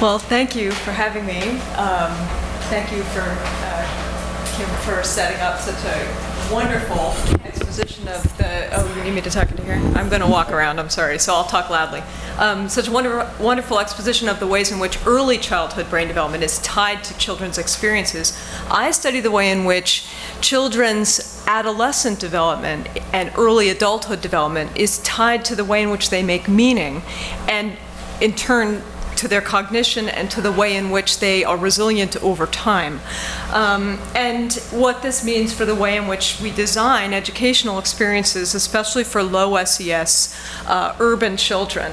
Well, thank you for having me. Thank you for Kim for setting up such a wonderful exposition of the. Oh, you need me to talk into here? I'm going to walk around. I'm sorry, so I'll talk loudly. Such a wonderful exposition of the ways in which early childhood brain development is tied to children's experiences. I study the way in which children's adolescent development and early adulthood development is tied to the way in which they make meaning, and in turn to their cognition and to the way in which they are resilient over time. And what this means for the way in which we design educational experiences, especially for low SES urban children.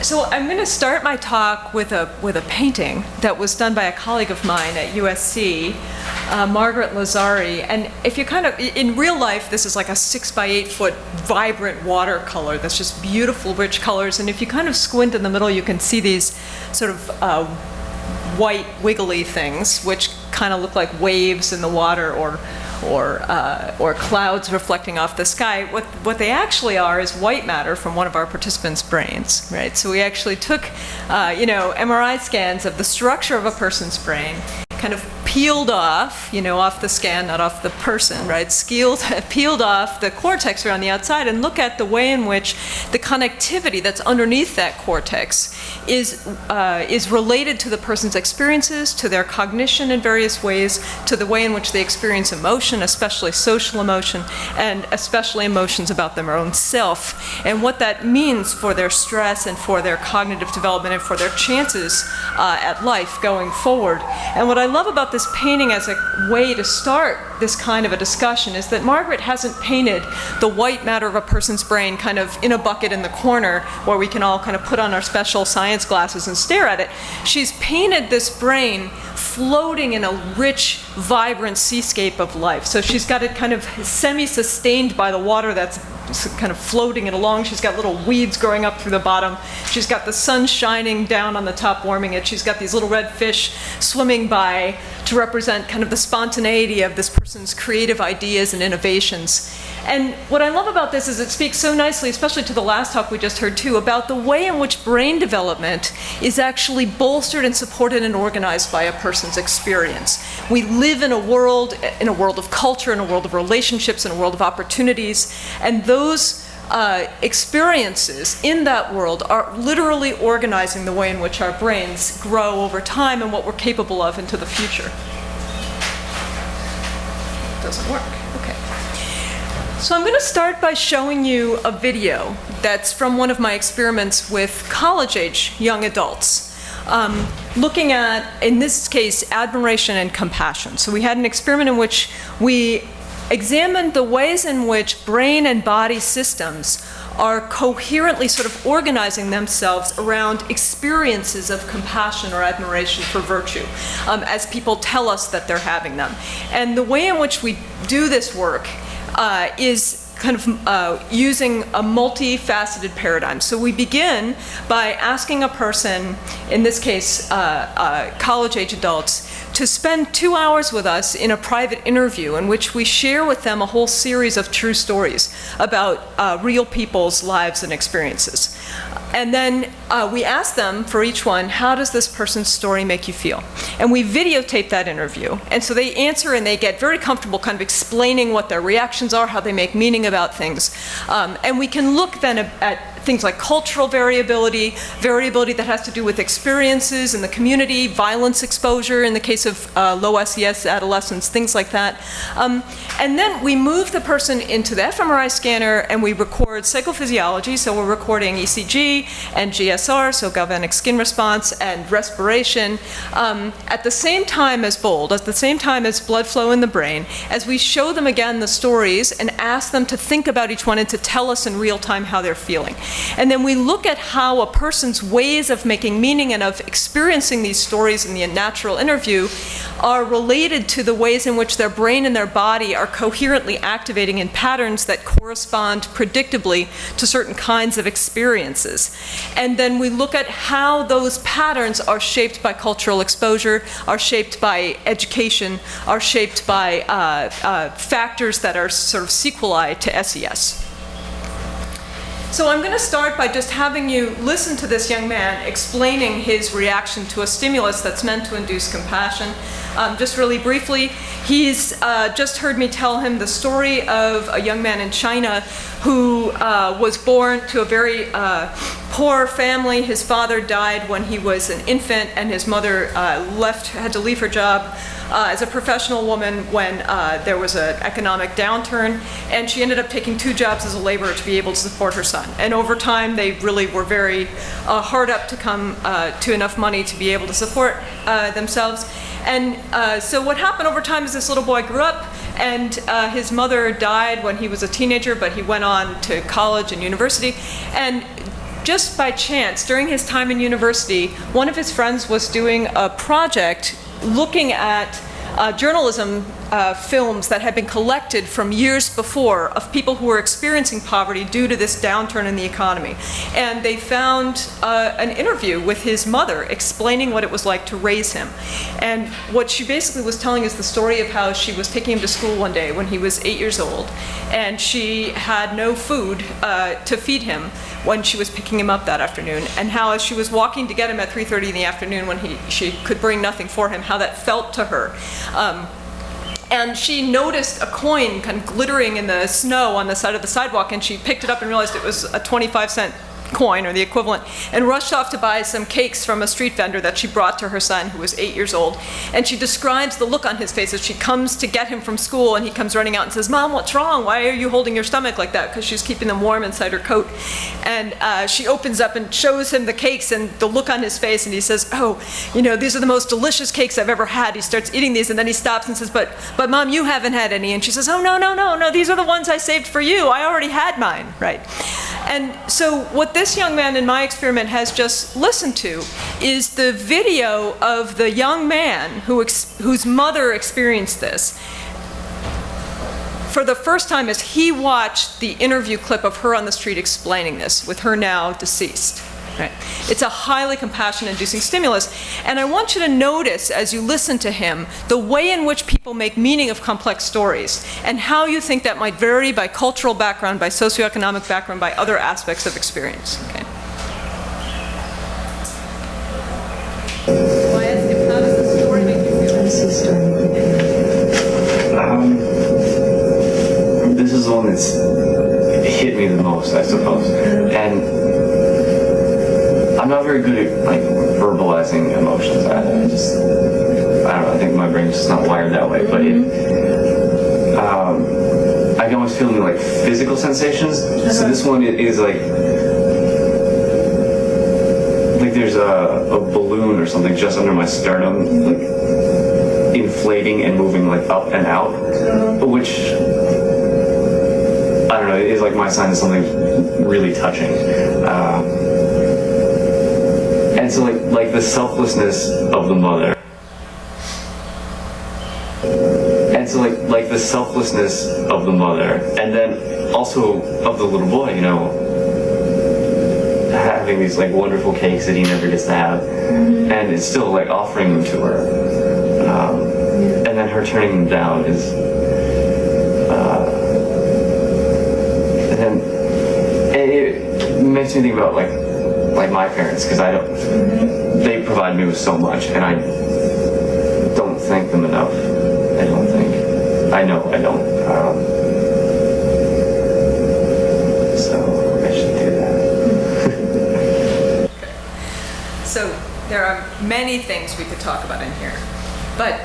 So I'm going to start my talk with a painting that was done by a colleague of mine at USC, Margaret Lazari. And if you in real life, this is like a 6 by 8 foot vibrant watercolor that's just beautiful, rich colors. And if you kind of squint in the middle, you can see these sort of white wiggly things, which kind of look like waves in the water or clouds reflecting off the sky. What they actually are is white matter from one of our participants' brains, right? So we actually took, MRI scans of the structure of a person's brain, kind of peeled off, off the scan, not off the person, right? Peeled off the cortex around the outside and look at the way in which the connectivity that's underneath that cortex is related to the person's experiences, to their cognition in various ways, to the way in which they experience emotion, especially social emotion, and especially emotions about their own self, and what that means for their stress and for their cognitive development and for their chances at life going forward. And what I love about this painting as a way to start this kind of a discussion is that Margaret hasn't painted the white matter of a person's brain kind of in a bucket in the corner where we can all kind of put on our special science glasses and stare at it. She's painted this brain floating in a rich, vibrant seascape of life. So she's got it kind of semi-sustained by the water that's kind of floating it along. She's got little weeds growing up through the bottom. She's got the sun shining down on the top, warming it. She's got these little red fish swimming by to represent kind of the spontaneity of this person's creative ideas and innovations. And what I love about this is it speaks so nicely, especially to the last talk we just heard too, about the way in which brain development is actually bolstered and supported and organized by a person's experience. We live in a world of culture, in a world of relationships, in a world of opportunities, and those experiences in that world are literally organizing the way in which our brains grow over time and what we're capable of into the future. It doesn't work. Okay. So I'm going to start by showing you a video that's from one of my experiments with college-age young adults. Looking at, in this case, admiration and compassion. So we had an experiment in which we examined the ways in which brain and body systems are coherently sort of organizing themselves around experiences of compassion or admiration for virtue, as people tell us that they're having them. And the way in which we do this work is kind of using a multifaceted paradigm. So we begin by asking a person, in this case, college-age adults, to spend 2 hours with us in a private interview in which we share with them a whole series of true stories about real people's lives and experiences. And then we ask them for each one, how does this person's story make you feel? And we videotape that interview. And so they answer and they get very comfortable kind of explaining what their reactions are, how they make meaning about things. And we can look then at things like cultural variability that has to do with experiences in the community, violence exposure in the case of low SES adolescents, things like that. And then we move the person into the fMRI scanner and we record psychophysiology. So we're recording ECG and GSR, so galvanic skin response, and respiration at the same time as BOLD, at the same time as blood flow in the brain, as we show them again the stories and ask them to think about each one and to tell us in real time how they're feeling. And then we look at how a person's ways of making meaning and of experiencing these stories in the natural interview are related to the ways in which their brain and their body are coherently activating in patterns that correspond predictably to certain kinds of experiences. And then we look at how those patterns are shaped by cultural exposure, are shaped by education, are shaped by factors that are sort of sequelae to SES. So I'm going to start by just having you listen to this young man explaining his reaction to a stimulus that's meant to induce compassion. Just really briefly, he's just heard me tell him the story of a young man in China who was born to a very poor family. His father died when he was an infant, and his mother had to leave her job as a professional woman when there was an economic downturn, and she ended up taking 2 jobs as a laborer to be able to support her son. And over time, they really were very hard up to come to enough money to be able to support themselves. And so what happened over time is this little boy grew up, and his mother died when he was a teenager, but he went on to college and university. And just by chance, during his time in university, one of his friends was doing a project looking at journalism films that had been collected from years before of people who were experiencing poverty due to this downturn in the economy. And they found an interview with his mother explaining what it was like to raise him. And what she basically was telling is the story of how she was taking him to school one day when he was 8 years old, and she had no food to feed him when she was picking him up that afternoon, and how as she was walking to get him at 3:30 in the afternoon when she could bring nothing for him, how that felt to her. And she noticed a coin kind of glittering in the snow on the side of the sidewalk, and she picked it up and realized it was a 25-cent coin, or the equivalent, and rushed off to buy some cakes from a street vendor that she brought to her son, who was 8 years old. And she describes the look on his face as she comes to get him from school, and he comes running out and says, "Mom, what's wrong? Why are you holding your stomach like that?" Because she's keeping them warm inside her coat. And she opens up and shows him the cakes and the look on his face, and he says, "Oh, you know, these are the most delicious cakes I've ever had." He starts eating these, and then he stops and says, but Mom, you haven't had any." And she says, "Oh, no, these are the ones I saved for you. I already had mine," right? And so what this young man in my experiment has just listened to is the video of the young man whose mother experienced this for the first time as he watched the interview clip of her on the street explaining this, with her now deceased. Right. It's a highly compassion-inducing stimulus, and I want you to notice as you listen to him the way in which people make meaning of complex stories, and how you think that might vary by cultural background, by socioeconomic background, by other aspects of experience. Okay. So I asked him, how does the story make you feel? How does the story make you feel? This is the one that's hit me the most, I suppose. And I'm not very good at verbalizing emotions. I don't know, I think my brain's just not wired that way, but I can always feel like physical sensations. So this one is like there's a balloon or something just under my sternum, like inflating and moving like up and out, which I don't know, is like my sign of something really touching. And so like the selflessness of the mother. And so like the selflessness of the mother, and then also of the little boy, you know, having these like wonderful cakes that he never gets to have, and it's still like offering them to her, and then her turning them down is, and then it makes me think about like my parents, because they provide me with so much, and I don't thank them enough. I know I don't. So I should do that. So there are many things we could talk about in here, but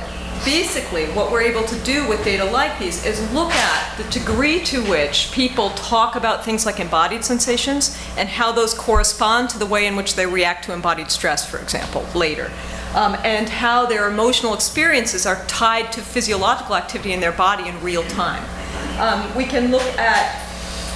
basically what we're able to do with data like these is look at the degree to which people talk about things like embodied sensations and how those correspond to the way in which they react to embodied stress, for example, later. And how their emotional experiences are tied to physiological activity in their body in real time. We can look at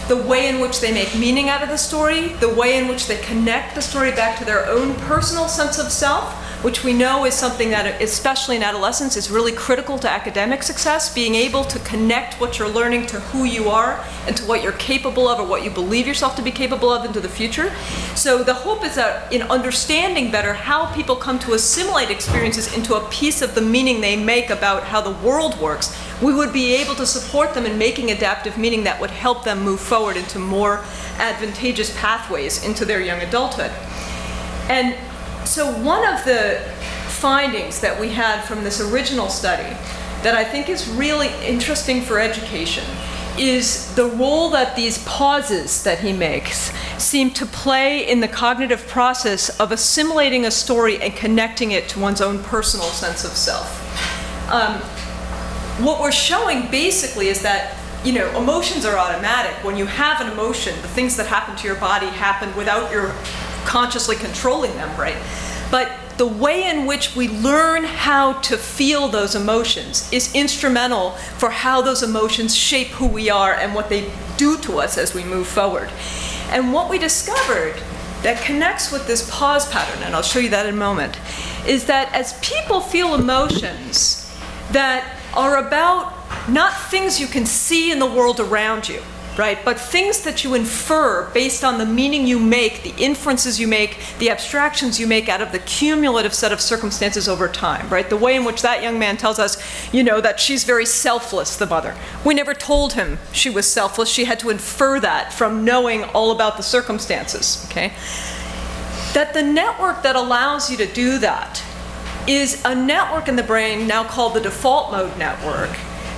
the way in which they make meaning out of the story, the way in which they connect the story back to their own personal sense of self, which we know is something that, especially in adolescence, is really critical to academic success, being able to connect what you're learning to who you are and to what you're capable of or what you believe yourself to be capable of into the future. So the hope is that in understanding better how people come to assimilate experiences into a piece of the meaning they make about how the world works, we would be able to support them in making adaptive meaning that would help them move forward into more advantageous pathways into their young adulthood. And so one of the findings that we had from this original study that I think is really interesting for education is the role that these pauses that he makes seem to play in the cognitive process of assimilating a story and connecting it to one's own personal sense of self. What we're showing basically is that, you know, emotions are automatic. When you have an emotion, the things that happen to your body happen without your consciously controlling them, right? But the way in which we learn how to feel those emotions is instrumental for how those emotions shape who we are and what they do to us as we move forward. And what we discovered that connects with this pause pattern, and I'll show you that in a moment, is that as people feel emotions that are about not things you can see in the world around you, right, but things that you infer based on the meaning you make, the inferences you make, the abstractions you make out of the cumulative set of circumstances over time, right? The way in which that young man tells us, you know, that she's very selfless, the mother. We never told him she was selfless. She had to infer that from knowing all about the circumstances, okay? That the network that allows you to do that is a network in the brain now called the default mode network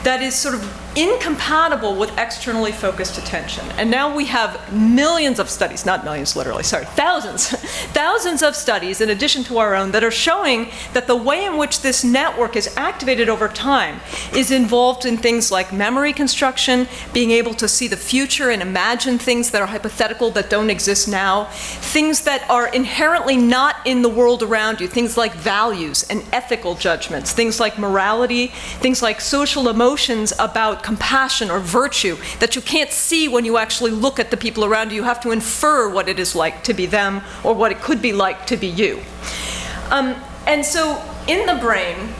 that is sort of incompatible with externally focused attention. And now we have millions of studies, not millions literally, sorry, thousands of studies in addition to our own that are showing that the way in which this network is activated over time is involved in things like memory construction, being able to see the future and imagine things that are hypothetical that don't exist now, things that are inherently not in the world around you, things like values and ethical judgments, things like morality, things like social emotions about compassion or virtue that you can't see when you actually look at the people around you. You have to infer what it is like to be them or what it could be like to be you. And so in the brain,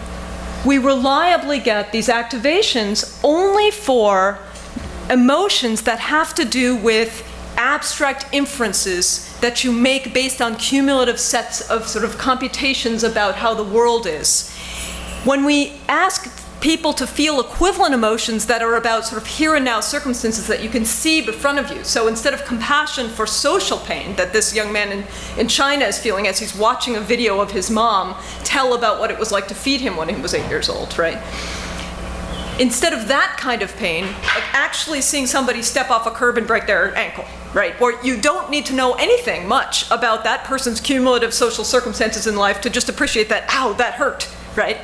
we reliably get these activations only for emotions that have to do with abstract inferences that you make based on cumulative sets of sort of computations about how the world is. When we ask people to feel equivalent emotions that are about sort of here and now circumstances that you can see in front of you. So instead of compassion for social pain that this young man in China is feeling as he's watching a video of his mom tell about what it was like to feed him when he was 8 years old, right? Instead of that kind of pain, like actually seeing somebody step off a curb and break their ankle, right? Or you don't need to know anything much about that person's cumulative social circumstances in life to just appreciate that, ow, that hurt, right?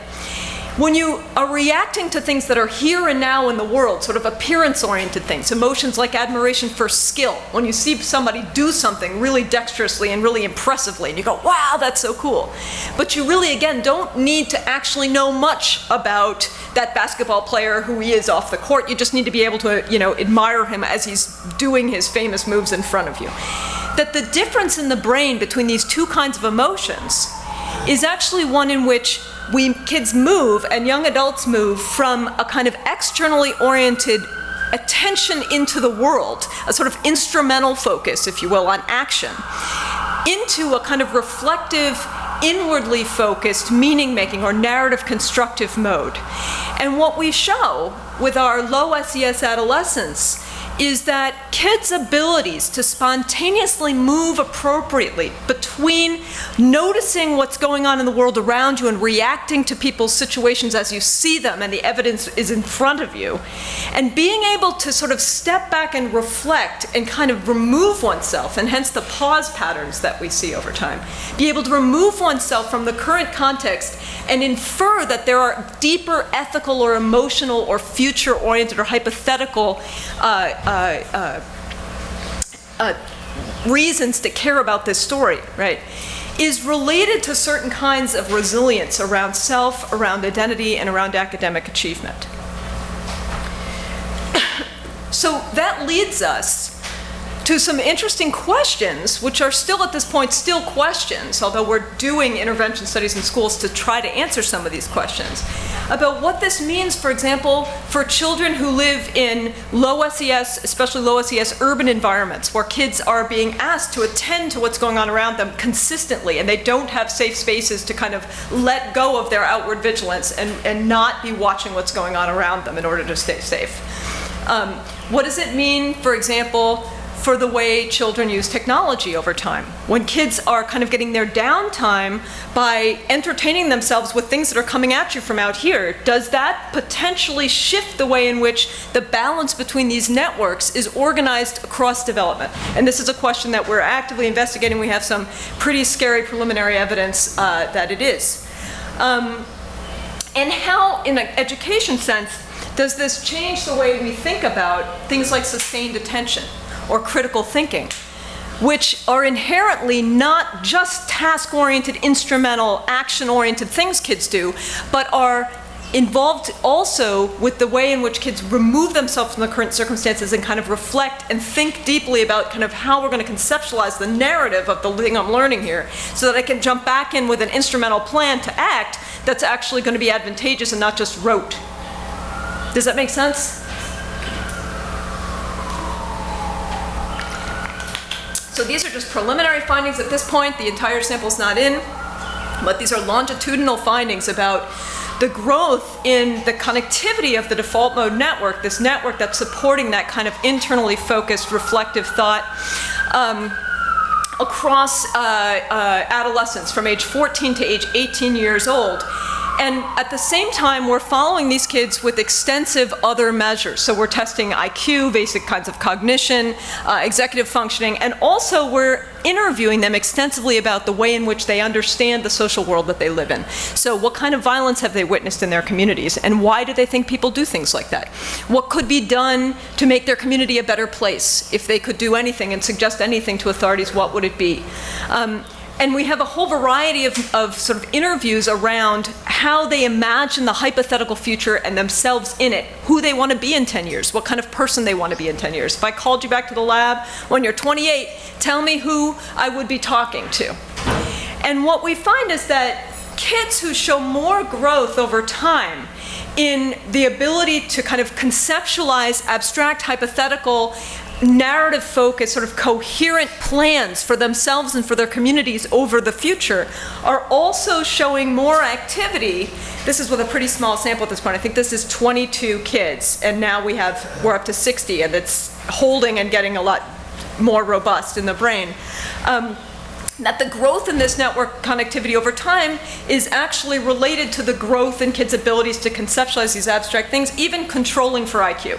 When you are reacting to things that are here and now in the world, sort of appearance-oriented things, emotions like admiration for skill, when you see somebody do something really dexterously and really impressively, and you go, wow, that's so cool. But you really, again, don't need to actually know much about that basketball player, who he is off the court. You just need to be able to, you know, admire him as he's doing his famous moves in front of you. That the difference in the brain between these two kinds of emotions is actually one in which kids move and young adults move from a kind of externally oriented attention into the world, a sort of instrumental focus, if you will, on action, into a kind of reflective, inwardly focused meaning-making or narrative constructive mode. And what we show with our low SES adolescents is that kids' abilities to spontaneously move appropriately between noticing what's going on in the world around you and reacting to people's situations as you see them and the evidence is in front of you, and being able to sort of step back and reflect and kind of remove oneself, and hence the pause patterns that we see over time, be able to remove oneself from the current context and infer that there are deeper ethical or emotional or future-oriented or hypothetical reasons to care about this story, right, is related to certain kinds of resilience around self, around identity, and around academic achievement. So that leads us to some interesting questions, which are still at this point still questions, although we're doing intervention studies in schools to try to answer some of these questions, about what this means, for example, for children who live in low SES, especially low SES urban environments, where kids are being asked to attend to what's going on around them consistently, and they don't have safe spaces to kind of let go of their outward vigilance and not be watching what's going on around them in order to stay safe. What does it mean, for example, for the way children use technology over time. When kids are kind of getting their downtime by entertaining themselves with things that are coming at you from out here, does that potentially shift the way in which the balance between these networks is organized across development? And this is a question that we're actively investigating. We have some pretty scary preliminary evidence that it is. And how, in an education sense, does this change the way we think about things like sustained attention or critical thinking, which are inherently not just task-oriented, instrumental, action-oriented things kids do, but are involved also with the way in which kids remove themselves from the current circumstances and kind of reflect and think deeply about kind of how we're going to conceptualize the narrative of the thing I'm learning here, so that I can jump back in with an instrumental plan to act that's actually going to be advantageous and not just rote. Does that make sense? So these are just preliminary findings at this point. The entire sample's not in, but these are longitudinal findings about the growth in the connectivity of the default mode network, this network that's supporting that kind of internally focused, reflective thought across adolescence from age 14 to age 18 years old. And at the same time, we're following these kids with extensive other measures. So we're testing IQ, basic kinds of cognition, executive functioning, and also we're interviewing them extensively about the way in which they understand the social world that they live in. So what kind of violence have they witnessed in their communities, and why do they think people do things like that? What could be done to make their community a better place? If they could do anything and suggest anything to authorities, what would it be? And we have a whole variety of sort of interviews around how they imagine the hypothetical future and themselves in it, who they want to be in 10 years, what kind of person they want to be in 10 years. If I called you back to the lab when you're 28, tell me who I would be talking to. And what we find is that kids who show more growth over time in the ability to kind of conceptualize abstract, hypothetical, narrative-focused, sort of coherent plans for themselves and for their communities over the future are also showing more activity. This is with a pretty small sample at this point. I think this is 22 kids, and now we're up to 60, and it's holding and getting a lot more robust in the brain. That the growth in this network connectivity over time is actually related to the growth in kids' abilities to conceptualize these abstract things, even controlling for IQ.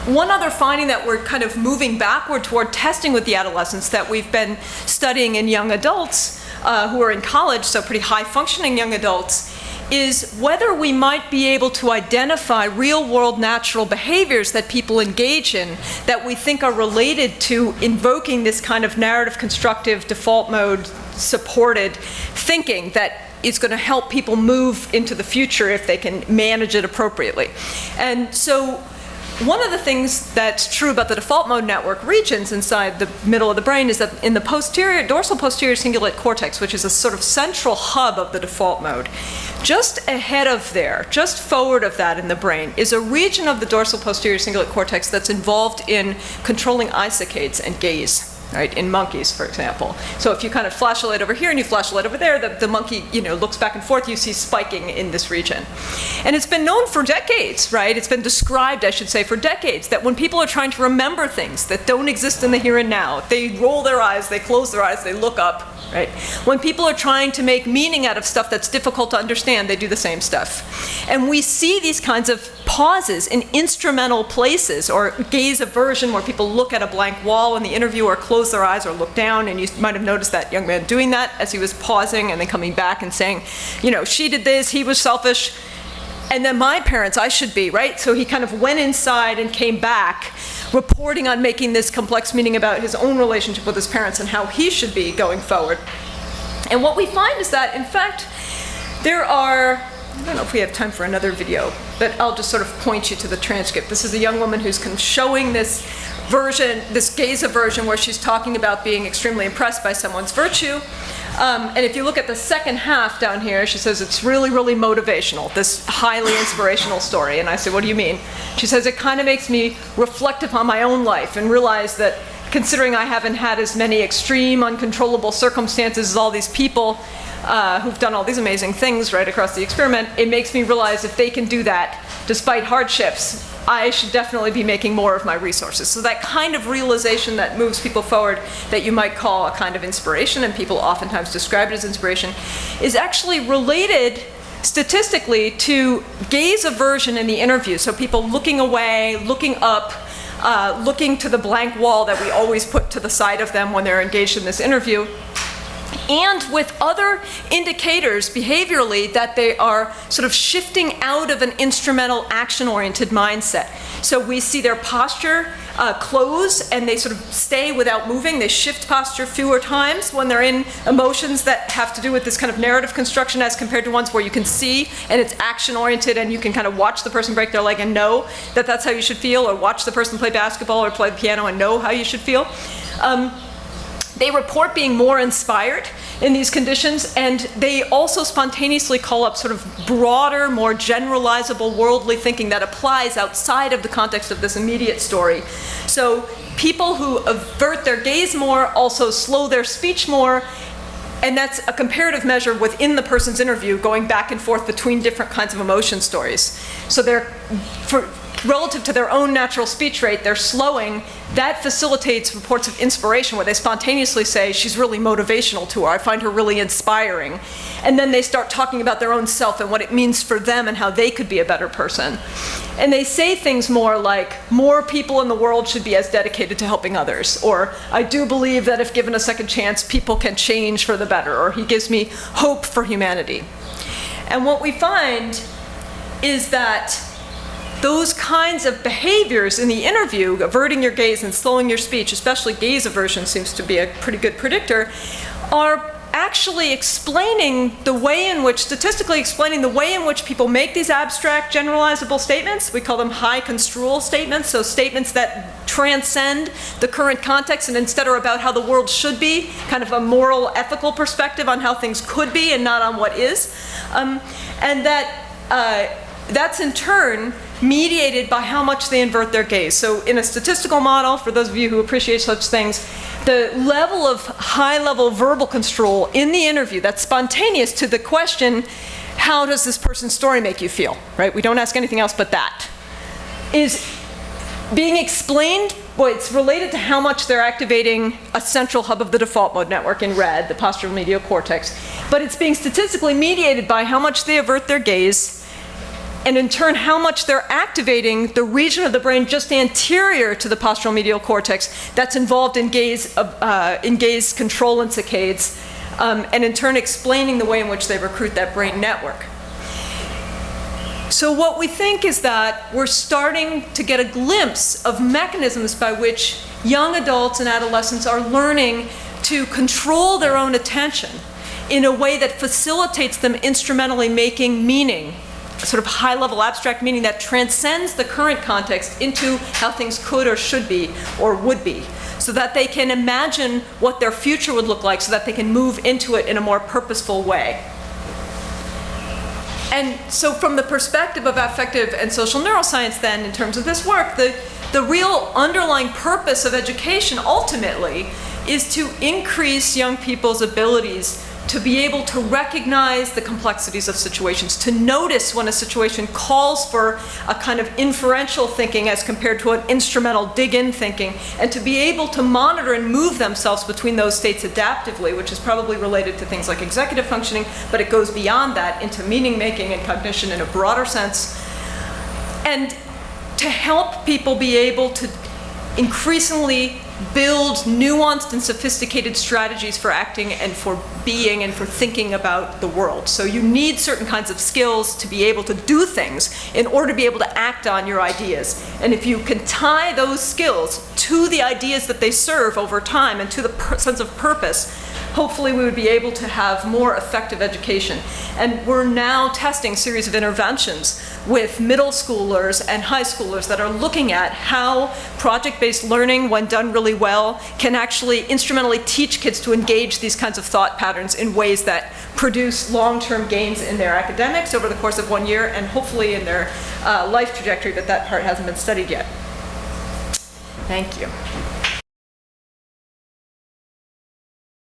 One other finding that we're kind of moving backward toward testing with the adolescents that we've been studying in young adults who are in college, so pretty high-functioning young adults, is whether we might be able to identify real-world natural behaviors that people engage in that we think are related to invoking this kind of narrative, constructive, default mode supported thinking that is going to help people move into the future if they can manage it appropriately. And so one of the things that's true about the default mode network regions inside the middle of the brain is that in the dorsal posterior cingulate cortex, which is a sort of central hub of the default mode, just ahead of there, just forward of that in the brain, is a region of the dorsal posterior cingulate cortex that's involved in controlling eye saccades and gaze. Right, in monkeys, for example. So if you kind of flash a light over here and you flash a light over there, the monkey, looks back and forth, you see spiking in this region. And it's been known for decades, right? It's been described, I should say, for decades, that when people are trying to remember things that don't exist in the here and now, they roll their eyes, they close their eyes, they look up, right? When people are trying to make meaning out of stuff that's difficult to understand, they do the same stuff. And we see these kinds of pauses in instrumental places, or gaze aversion, where people look at a blank wall in the interview or close their eyes or look down, and you might have noticed that young man doing that as he was pausing and then coming back and saying, she did this, he was selfish, and then my parents, I should be, right? So he kind of went inside and came back, reporting on making this complex meaning about his own relationship with his parents and how he should be going forward. And what we find is that, in fact, there are, I don't know if we have time for another video, but I'll just sort of point you to the transcript. This is a young woman who's kind of showing this version, this gaze aversion, where she's talking about being extremely impressed by someone's virtue. And if you look at the second half down here, she says it's really, really motivational, this highly inspirational story. And I say, what do you mean? She says, it kind of makes me reflect upon my own life and realize that considering I haven't had as many extreme, uncontrollable circumstances as all these people who've done all these amazing things right across the experiment, it makes me realize if they can do that, despite hardships, I should definitely be making more of my resources. So that kind of realization that moves people forward, that you might call a kind of inspiration, and people oftentimes describe it as inspiration, is actually related statistically to gaze aversion in the interview. So people looking away, looking up, looking to the blank wall that we always put to the side of them when they're engaged in this interview. And with other indicators behaviorally that they are sort of shifting out of an instrumental action-oriented mindset. So we see their posture close, and they sort of stay without moving. They shift posture fewer times when they're in emotions that have to do with this kind of narrative construction as compared to ones where you can see and it's action-oriented and you can kind of watch the person break their leg and know that that's how you should feel, or watch the person play basketball or play the piano and know how you should feel. They report being more inspired in these conditions, and they also spontaneously call up sort of broader, more generalizable worldly thinking that applies outside of the context of this immediate story. So people who avert their gaze more also slow their speech more, and that's a comparative measure within the person's interview, going back and forth between different kinds of emotion stories. So they're, relative to their own natural speech rate, they're slowing. That facilitates reports of inspiration where they spontaneously say, she's really motivational to her, I find her really inspiring. And then they start talking about their own self and what it means for them and how they could be a better person. And they say things more like, more people in the world should be as dedicated to helping others, or I do believe that if given a second chance, people can change for the better, or he gives me hope for humanity. And what we find is that those kinds of behaviors in the interview, averting your gaze and slowing your speech, especially gaze aversion seems to be a pretty good predictor, are actually explaining the way in which, statistically explaining the way in which people make these abstract generalizable statements. We call them high construal statements, so statements that transcend the current context and instead are about how the world should be, kind of a moral, ethical perspective on how things could be and not on what is. And that's in turn mediated by how much they invert their gaze. So in a statistical model, for those of you who appreciate such things, the level of high-level verbal construal in the interview that's spontaneous to the question, how does this person's story make you feel, right? We don't ask anything else but that, is being explained. Well, it's related to how much they're activating a central hub of the default mode network in red, the postural medial cortex, but it's being statistically mediated by how much they avert their gaze, and in turn how much they're activating the region of the brain just anterior to the postural medial cortex that's involved in gaze control and saccades, and in turn explaining the way in which they recruit that brain network. So what we think is that we're starting to get a glimpse of mechanisms by which young adults and adolescents are learning to control their own attention in a way that facilitates them instrumentally making meaning, sort of high-level abstract meaning that transcends the current context into how things could or should be or would be, so that they can imagine what their future would look like, so that they can move into it in a more purposeful way. And so from the perspective of affective and social neuroscience then, in terms of this work, the real underlying purpose of education ultimately is to increase young people's abilities to be able to recognize the complexities of situations, to notice when a situation calls for a kind of inferential thinking as compared to an instrumental dig-in thinking, and to be able to monitor and move themselves between those states adaptively, which is probably related to things like executive functioning, but it goes beyond that into meaning-making and cognition in a broader sense. And to help people be able to increasingly build nuanced and sophisticated strategies for acting and for being and for thinking about the world. So you need certain kinds of skills to be able to do things in order to be able to act on your ideas. And if you can tie those skills to the ideas that they serve over time and to the sense of purpose, hopefully we would be able to have more effective education. And we're now testing a series of interventions with middle schoolers and high schoolers that are looking at how project-based learning, when done really well, can actually instrumentally teach kids to engage these kinds of thought patterns in ways that produce long-term gains in their academics over the course of 1 year, and hopefully in their life trajectory, but that part hasn't been studied yet. Thank you.